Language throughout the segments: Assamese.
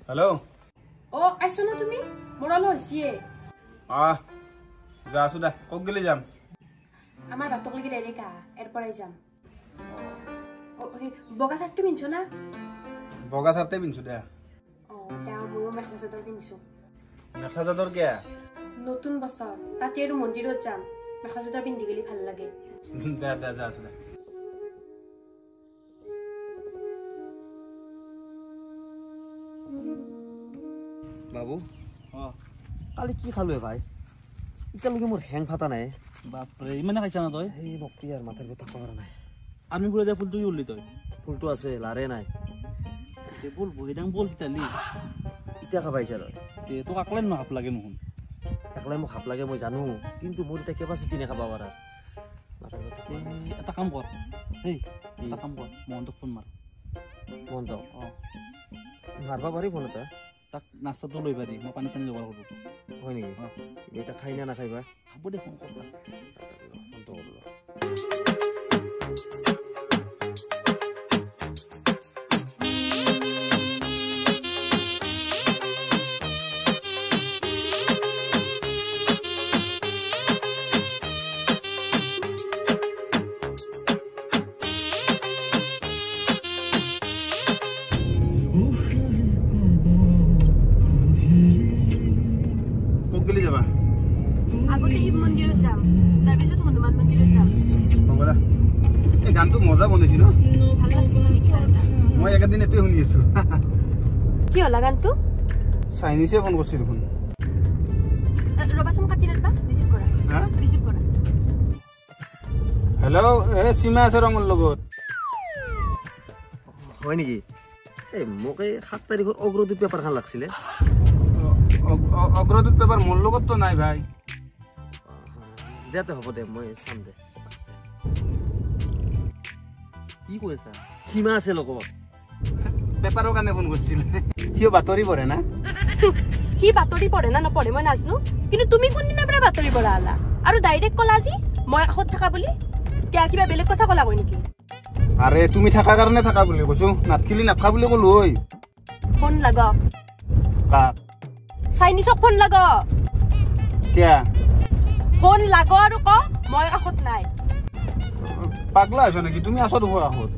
Hello. Oh, aisho na tumi? Moralo hoisiye. Ja asu da. Kok gele jam. Amar batok lagi dere ka. Erporai jam. Oh, boga sartu pincho na? Boga sarte pincho da. Oh, ta moro mekhla sador pincho. Mekhla sador ke? Notun bosor. Tati eru mondirot jam. Mekhla sador pindi geli bhal lage. Da ja asu da. বাবু কালি কি খালো ভাই এতিয়ালৈকে মোৰ হেং ফাটা নাই বাপৰে ইমানে খাইছা না তই এই নকটি আর মাথার ব্যথা করা নাই আমি পুরো দে ফুলটো উল্লি তই ফুলটো আছে লারে নাই তে বল বহিদাং বল কিতালি এতিয়া খাবাইছা তই তে তো আকলেন ন হাপ লাগে নহন একলাই মোক হাপ লাগে মই জানো কিন্তু মোৰ এটা কেপাসিটি নাই খাবা পারার মাথার ব্যথা এটা কাম কর এই এটা কাম কর মনটো ফোন মার মন দাও মারবা পারি ফোন এটা তাক নাস্তাটো লৈ পাৰি মই পানী চানি যোগাৰ কৰোঁ হয় নেকি এটা খাই না নাখাইবা খাব দে ফোন কৰবা ফোনটো কৰলো গানটো মজা বনাইছি ন ভাল লাগছে মই একদিন এতে শুনি আছো কি হলা গানটো চাইনিছে ফোন কৰিছিল দেখোন ৰবাচোন কাটি নেবা ৰিসিভ কৰা হা ৰিসিভ কৰা হেল্ল' এ সীমা আছে ৰঙৰ লগত হয় নেকি এই মোক 7 তাৰিখৰ অগ্ৰদূত পেপাৰ খান লাগছিলে অগ্ৰদূত পেপাৰ মোৰ লগত তো নাই ভাই দেতে হ'ব দে মই চাম দে কি কৈছা সীমা আছে লগত পেপাৰৰ কাৰণে ফোন কৰিছিল কিয় বাতৰি পঢ়ে না হি বাতৰি পঢ়ে না নপঢ়ে মই নাজনো কিন্তু তুমি কোন দিনৰ পৰা বাতৰি পঢ়া আলা আৰু ডাইৰেক্ট কলা আজি মই আখত থাকা বুলি কিবা বেলেগ কথা কলা কই নেকি আৰে তুমি থাকা কাৰণে থাকা বুলি কৈছো নাতখিলি নাথা বুলি কলো ঐ ফোন লাগা কাক চাইনিছক ফোন লাগা কিয়া ফোন লাগা আৰু ক মই আখত নাই পাগলা আছো নেকি তুমি আছো দেখো আখত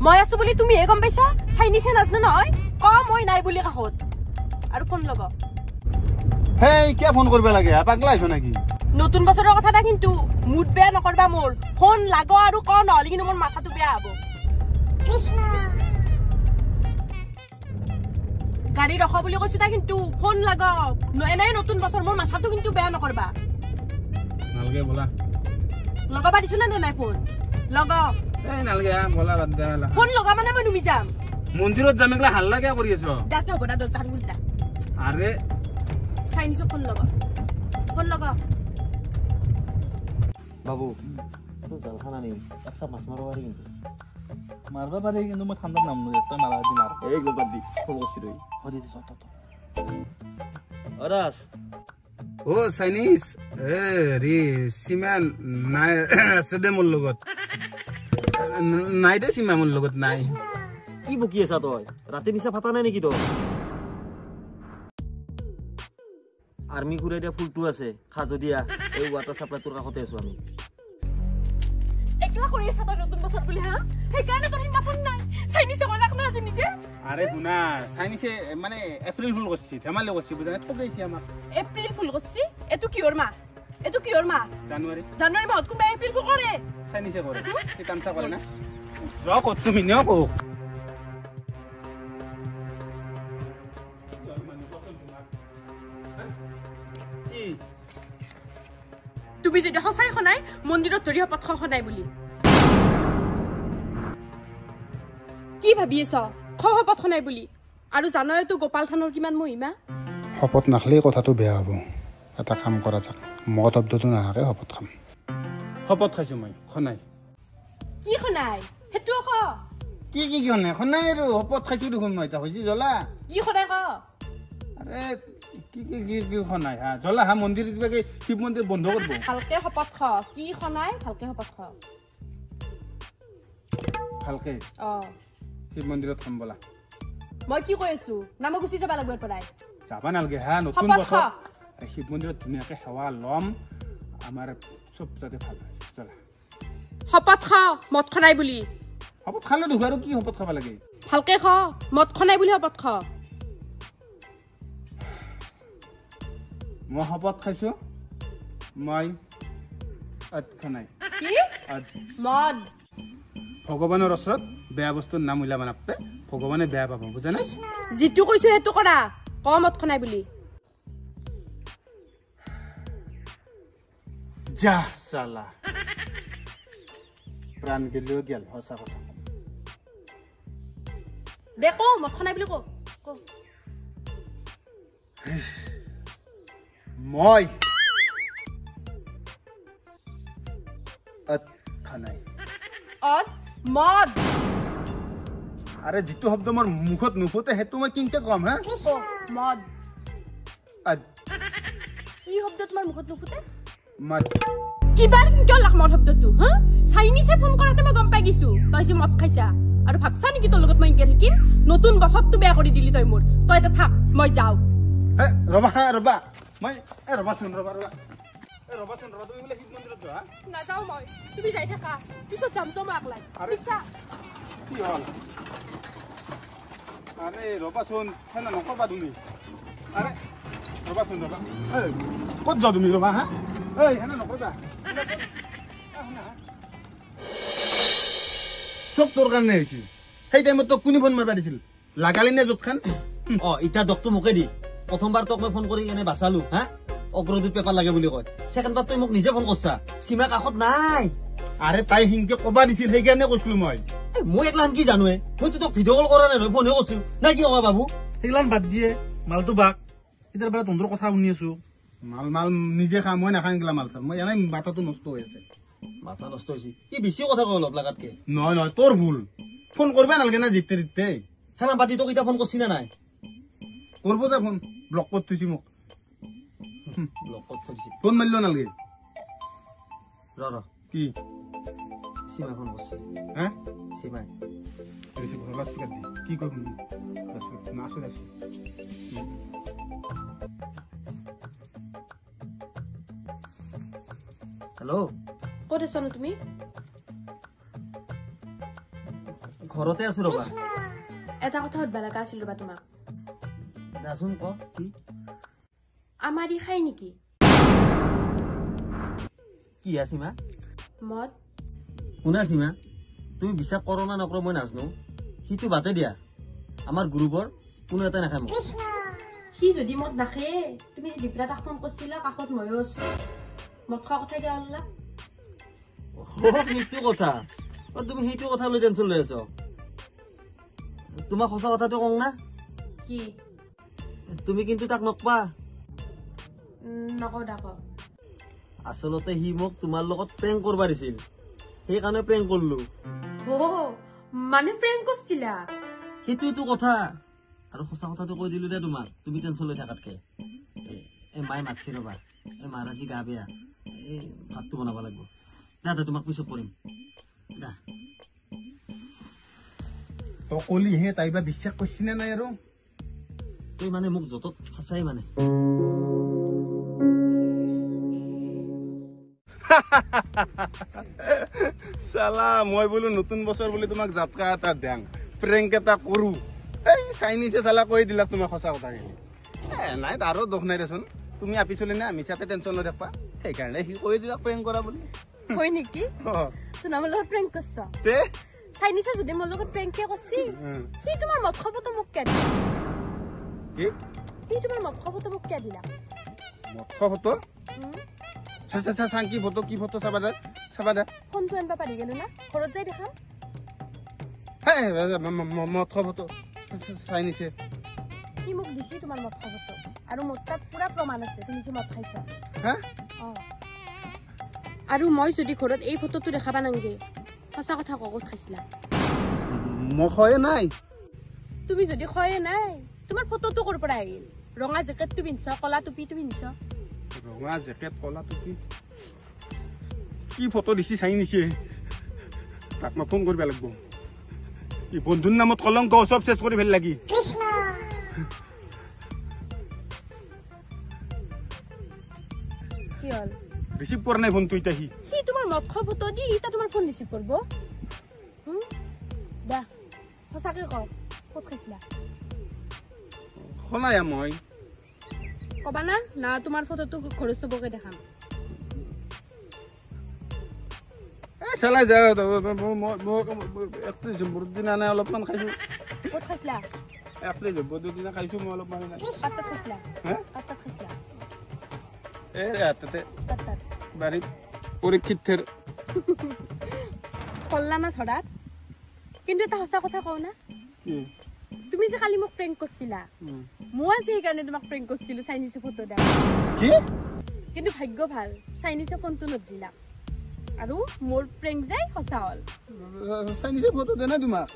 মই আছো বুলি তুমি গম পাইছা চাইনিছে নাজনো নহয় ক মই নাই বুলি কাখত আৰু ফোন লগা হেই কিয়া ফোন কৰিব লাগে পাগলা আছো নেকি নতুন বছৰৰ কথাটা কিন্তু মুড বেয়া নকৰবা মোৰ ফোন লাগা আৰু ক নহলি কিন্তু মোৰ মাথাটো বেয়া হ'ব কৃষ্ণ গাড়ী ৰখা বুলি কৈছো তা কিন্তু ফোন লাগা এনাই নতুন বছৰ মোৰ মাথাটো কিন্তু বেয়া নকৰবা নালগে বলা লগাবা দিছো না নাই ফোন লগা এই নালগে বলা বাদ দে না ফোন লগা মানে মই নুমি যাম মন্দিৰত যাম একলা হাল্লা কিয়া কৰি আছো দাতে হ'ব না দজান গুলটা আৰে চাইনিছ ফোন লগা বাবু তো জাল খানা নেই একটা মাছ মারবা পারি কিন্তু মারবা পাৰি কিন্তু মই ঠাণ্ডাত নামনো তই মাৰা দি মাৰ এই গোবাদ দি ফোন কৰছি ৰই হৰি দি তত অৰাস ও চাইনিজ এ ৰি সীমা নাই আছে দে মোৰ লগত নাই দে সীমা মোৰ লগত নাই কি বকি আছা তই রাতে নিচা ফাটা নাই নেকি তো আর্মি ঘুরে দিয়া ফুলটো আছে খাজো দিয়া এই ওয়াটার সাপ্লাই তোর কাখতে আছো আমি একলা কৰি আছা তই নতুন বছৰ বুলি হা সেইকাৰণে তোৰ হিনা ফোন নাই চাইনিছে কলাক না আজি নিজে আরে শুনা চাইনিছে মানে এপ্রিল ফুল করছি ধেমালি করছি বুঝানে ঠকাইছি আমাক এপ্রিল ফুল করছি এটো কিয়ৰ মা জানুৱাৰী মাহত কোনবা এপ্ৰিল ফুল কৰে চাইনিছে কৰে কি কামটা কৰে না ৰ কত তুমি নিও কো তুমি যদি হসাই খনাই মন্দিৰত ধৰি হপত খনাই বুলি কি ভাবি আছ হপত খনাই বুলি আৰু জানয় তো গোপাল থানৰ কিমান মহিমা শপত নাখলে কথাটো বেয়া হ'ব এটা কাম কৰা যাক মত শব্দটো নাহাকে শপত খাম শপত খাইছো মই খনাই কি খনাই হেতু ক কি খনাই খনাই আৰু শপত খাইছো দেখোন মই তা কৈছি জলা কি খনাই ক আৰে কি খনাই হা জলা হা মন্দিৰ দিবাকে শিৱ মন্দিৰ বন্ধ কৰিব ভালকে শপত খ কি খনাই ভালকে শপত খ ভালকে শিৱ মন্দিৰত খাম বলা মই কি কৈ আছো না মই গুচি যাবা লাগব পৰাই যাবা নালগে হা নতুন শপত বছৰ খা। শিৱ মন্দিৰত ধুনীয়াকে সেৱা ল'ম আমাৰ চব যাতে ভাল হয় চলা শপত খা মদ খনাই বুলি শপত খালে দুখ আৰু কি শপত খাব লাগে ভালকে খা মদ খনাই বুলি শপত খা মই শপত খাইছো মই খানাই কি মদ ভগৱানৰ ওচৰত বেয়া বস্তুৰ নাম উলাব নাপে ভগৱানে বেয়া পাব বুজানে যিটো কৈছো সেইটো কৰা ক মদ খনাই বুলি যা সালা প্ৰাণ গেলিও গেল সঁচা কথা দেখো মদ খনাই বুলি ক মই খানাই অদ মদ আরে যেটো শব্দ মোৰ মুখত নুফুটে হেতু মই কিনকে কম হা মদ কি শব্দ তোমাৰ মুখত নুফুটে মদ ইবাৰ কিয় লাখ মদ শব্দটো হা চাইনিছে ফোন কৰাতে মই গম পাই গিছো তই যে মদ খাইছা আৰু ভাবছা নেকি তোৰ লগত মই ইনকে থাকিম নতুন বছৰটো বেয়া কৰি দিলি তই মোৰ তই এটা থাক মই যাও হে ৰবা মই ৰবাচোন ৰবা তুমি বোলে শিৱ মন্দিৰত যোৱা নাযাও মই তুমি যাই থাকা পিছত যাম মই আকলাই পিছা কি হল আরে রবাচোন হেনা নকবা তুমি আরে রবাচোন রবা এই কত যাও তুমি রবা হা এই হেনা নকবা চব তোর কারণে হয়েছিল সেই টাইমত তো কোনি ফোন মারবা দিছিল লাগালি নে জোটখান ইটা ডক্টৰ মোকে দি প্ৰথমবাৰ তোক মই ফোন কৰি এনে বাঁচালো হা অগ্ৰদূত পেপাৰ লাগে বুলি কয় সেকেন্ড বাৰ তই মোক নিজে ফোন কৰছা সীমা কাষত নাই আৰে তাই হিংকে কবা দিছিল সেই কাৰণে কৈছিলো মই একলান কি জানোৱে মই তো তোক ভিডিঅ' কল কৰা নাই নহয় ফোনে কৰছো না কি কবা বাবু সেইগিলান বাদ দিয়ে মালটো বাক এতিয়াৰ পৰা তহঁতৰ কথা শুনি আছো মাল নিজে খা মই নাখাং গলা মাল চাম মই এনেই মাথাটো নষ্ট হৈ আছে মাথা নষ্ট হৈছে কি বেছি কথা কয় অলপ লাগাতকে নহয় তোৰ ভুল ফোন কৰবা নালগে না জিতে জিতে হেনা বাতি তোক এতিয়া ফোন কৰছি না নাই কৰব যা ফোন ব্লক কৰে থুইছি মোক ব্লকত থৈছি ফোন মাৰলো নালগে ৰ কি সীমা ফোন কৰছি হ্যাঁ সীমা বেশি ভালো লাগছে কি কৰব না আসলে হেল্ল' ক'ত আছ তুমি ঘৰতে আছো ৰবা এটা কথা সুধবা লগা আছিল ৰবা তোমাক দাচোন ক কি আমাৰ ই খাই নেকি কি আসিমা মদ শুনা সীমা তুমি বিশ্বাস কৰ না নকৰ মই নাজনো সিটো বাতে দিয়া আমাৰ গ্ৰুপৰ কোনো এটা নাখায় মোক সি যদি মদ নাখে তুমি যে দিপৰা তাক ফোন কৰিছিলা কাষত ময়ো আছো মদ খোৱা কথা দিয়া হলা সেইটো কথা তুমি সেইটো কথা লৈ টেনচন লৈ আছ তোমাক সঁচা কথাটো কওঁ না কি তুমি কিন্তু তাক নকবা নকওঁ ডাক আচলতে সি মোক তোমাৰ লগত প্ৰেংক কৰবা দিছিল সেইকাৰণে প্ৰেংক কৰলো মানে প্ৰেংক কৰিছিলা সেইটোতো কথা আৰু সঁচা কথাটো কৈ দিলো দে তোমাক তুমি টেনচন লৈ থাকাতকে মায়ে মাতছি ৰবা মাৰ আজি গা বেয়া ভাতটো বনাব লাগিব দে তোমাক পিছত কৰিম দা তো কলি হে তাইবা বিশ্বাস কৰছি না নাই আৰু তুই মানে মোক যতত ফাঁচাই মানে সালা মই বলো নতুন বছর বলে তোমাক জাতকা এটা দেং প্রেঙ্ক এটা কৰো এই চাইনিছে সালা কৈ দিলা তোমাক সঁচা কথা নাই তাৰো দুখ নাই দেচোন তুমি আপি চলি না মিছাতে টেনশন লৈ থাকবা সেইকাৰণে সি কৈ দিলা প্ৰেঙ্ক কৰা বুলি হয় নেকি তুই আমাৰ লগত প্ৰেংক কৰিছ তে চাইনিছে যদি মোৰ লগত প্ৰেংকে কৰিছি সি তোমাৰ মদ খবৰটো মোক কিয় দিলা কি সি তোমাৰ মদ খবৰটো মোক কিয় দিলা মদ ফটো সাংকি ফটো কি ফটো চাবা দে ফোনটো আনবা পাৰি গেলো না ঘৰত যাই দেখাম মদ ফটো চাইনিছে সি মোক দিছি তোমাৰ মদ খবৰটো আৰু মোৰ তাত পুৰা প্ৰমাণ আছে তুমি যে মদ খাইছা হা আৰু মই যদি ঘৰত এই ফটোটো দেখাবা নাংগে সঁচা কথা ক'ত খাইছিলা মই হয় নাই তুমি যদি খয়ে নাই তোমাৰ ফটোটো ক'ৰ পৰা আহিল ৰঙা জেকেটটো পিন্ধছ কলা টুপিটো পিন্ধছ ৰঙা জেকেট কলা টুপি কি ফটো দিছি চাই নিছে তাক মই ফোন কৰিব লাগিব ই বন্ধুৰ নামত কলংক চব শেষ কৰি ফেল লাগি কি হল ৰিচিভ কৰা নাই ফোনটো ইতা সি তোমাৰ মদ খোৱা ফটো দি ইতা তোমাৰ ফোন ৰিচিভ কৰিব দা সঁচাকে ক ক'ত খাইছিলা শুনায়া মই কবা না না তোমাৰ ফটোটো ঘৰত চবকে দেখাম চালাই যা জম্বুৰ দিনা নাই অলপমান খাইছো ক'ত খাইছিলা জম্বুৰ দিনা খাইছো মই অলপমান পাত্তাত খাইছিলা হে পাত্তাত খাইছিলা তাতে পাত্তাত বাৰীত পৰীক্ষিত কল্লা না ধৰাত কিন্তু এটা সঁচা কথা কওঁ না তুমি যে কালি মোক প্ৰেংক কৰিছিলা মই আজি সেইকাৰণে তোমাক প্ৰেংক কৰিছিলো চাইনিছে ফটো দে কি কিন্তু ভাগ্য ভাল চাইনিছে ফোনটো নদিলা আৰু মোৰ প্ৰেংক যাই সঁচা হ'ল চাইনিছে ফটো দে নাই তোমাক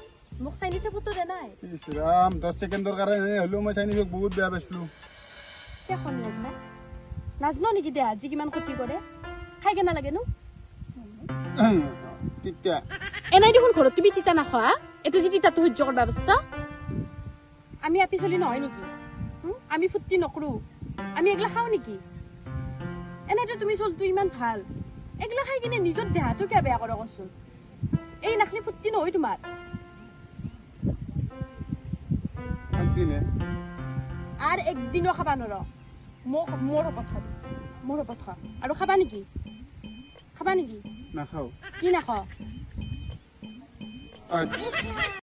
মোক চাইনিছে ফটো দে নাই ইছ ৰাম 10 ছেকেণ্ডৰ কাৰণে হ'লেও মই চাইনিছক বহুত বেয়া পাইছিলো এখন নাজনা নাজনো নেকি দে আজি কিমান ক্ষতি কৰে খাই কেনে লাগে নো তেতিয়া এনাই দেখোন ঘৰত তুমি তিতা নাখোৱা এইটো যে তিতাটো সহ্য কৰবা পাৰছ আমি আপি চলি নহয় নেকি আমি ফুৰ্তি নকৰো আমি এগলা খাওঁ নেকি এনেতো তুমি চলটো ইমান ভাল এগলা খাই কিনে নিজৰ দেহাটো কিয় বেয়া কৰা কচোন এই নাখলি ফুৰ্তি নহয় তোমাৰ একদিনে আৰু একদিনো খাবা নৰ মোৰ পথ আৰু খাবা নেকি নাখাওঁ কি নাখাওঁ